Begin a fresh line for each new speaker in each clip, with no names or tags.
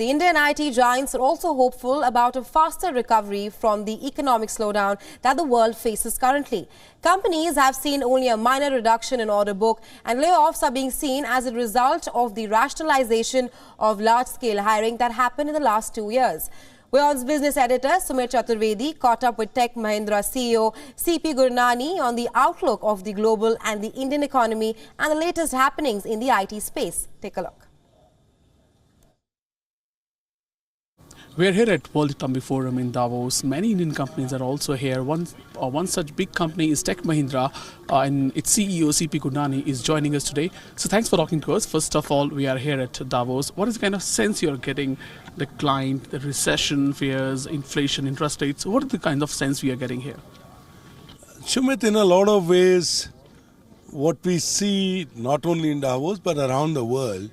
The Indian IT giants are also hopeful about a faster recovery from the economic slowdown that the world faces currently. Companies have seen only a minor reduction in order book, and layoffs are being seen as a result of the rationalization of large-scale hiring that happened in the last 2 years. WION's business editor Sumir Chaturvedi caught up with Tech Mahindra CEO C.P. Gurnani on the outlook of the global and the Indian economy and the latest happenings in the IT space. Take a look.
We are here at World Economic Forum in Davos. Many Indian companies are also here. One such big company is Tech Mahindra, and its CEO C.P. Gurnani is joining us today. So thanks for talking to us. First of all, we are here at Davos. What is the kind of sense you are getting? The client, the recession fears, inflation, interest rates. What is the kind of sense we are getting here?
Shumit, in a lot of ways, what we see not only in Davos but around the world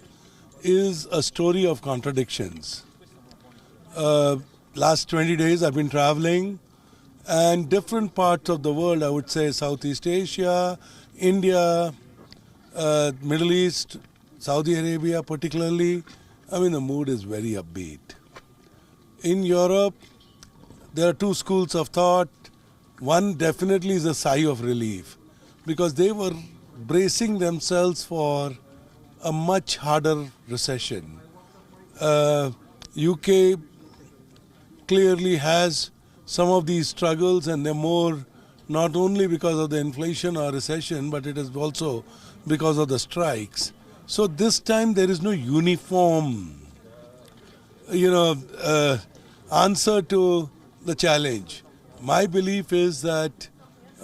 is a story of contradictions. Last 20 days I've been traveling, and different parts of the world, I would say Southeast Asia, India, Middle East, Saudi Arabia particularly, the mood is very upbeat. In Europe, there are two schools of thought. One definitely is a sigh of relief, because they were bracing themselves for a much harder recession. UK clearly has some of these struggles, and they're more not only because of the inflation or recession, but it is also because of the strikes. So this time there is no uniform, answer to the challenge. My belief is that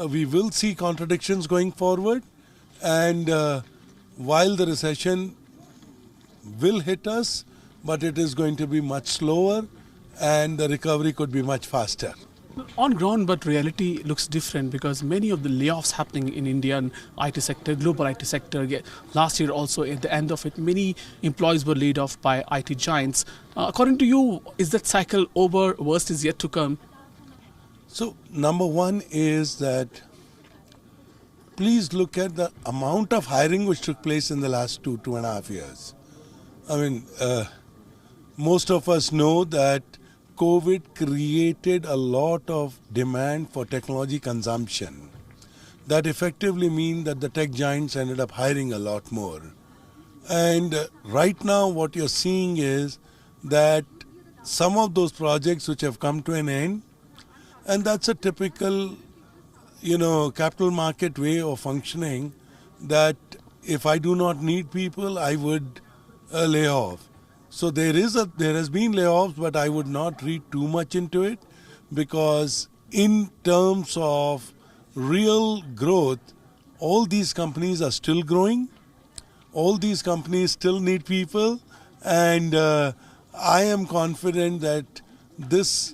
we will see contradictions going forward, and while the recession will hit us, but it is going to be much slower, and the recovery could be much faster.
On ground, but reality looks different, because many of the layoffs happening in Indian IT sector, global IT sector, last year also at the end of it, many employees were laid off by IT giants. According to you, is that cycle over? Worst is yet to come?
So, number one is that please look at the amount of hiring which took place in the last 2.5 years. Most of us know that COVID created a lot of demand for technology consumption. That effectively means that the tech giants ended up hiring a lot more. And right now what you're seeing is that some of those projects which have come to an end, and that's a typical, capital market way of functioning, that if I do not need people, I would lay off. So there has been layoffs, but I would not read too much into it, because in terms of real growth, all these companies are still growing. All these companies still need people, and I am confident that this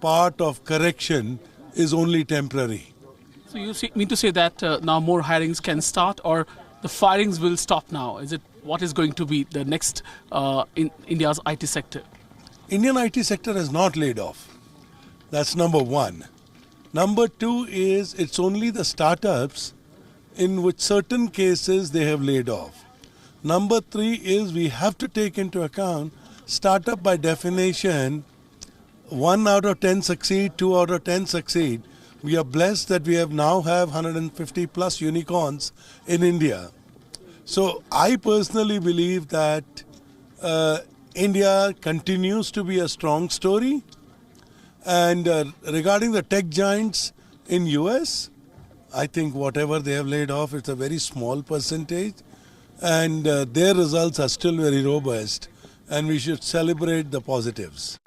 part of correction is only temporary.
So you mean to say that now more hirings can start, or the firings will stop now? Is it what is going to be the next in India's IT sector?
Indian IT sector has not laid off. That's number one. Number two is it's only the startups in which certain cases they have laid off. Number three is we have to take into account startup by definition, 1 out of 10 succeed, 2 out of 10 succeed. We are blessed that we now have 150 plus unicorns in India. So I personally believe that India continues to be a strong story. And regarding the tech giants in US, I think whatever they have laid off, it's a very small percentage. And their results are still very robust. And we should celebrate the positives.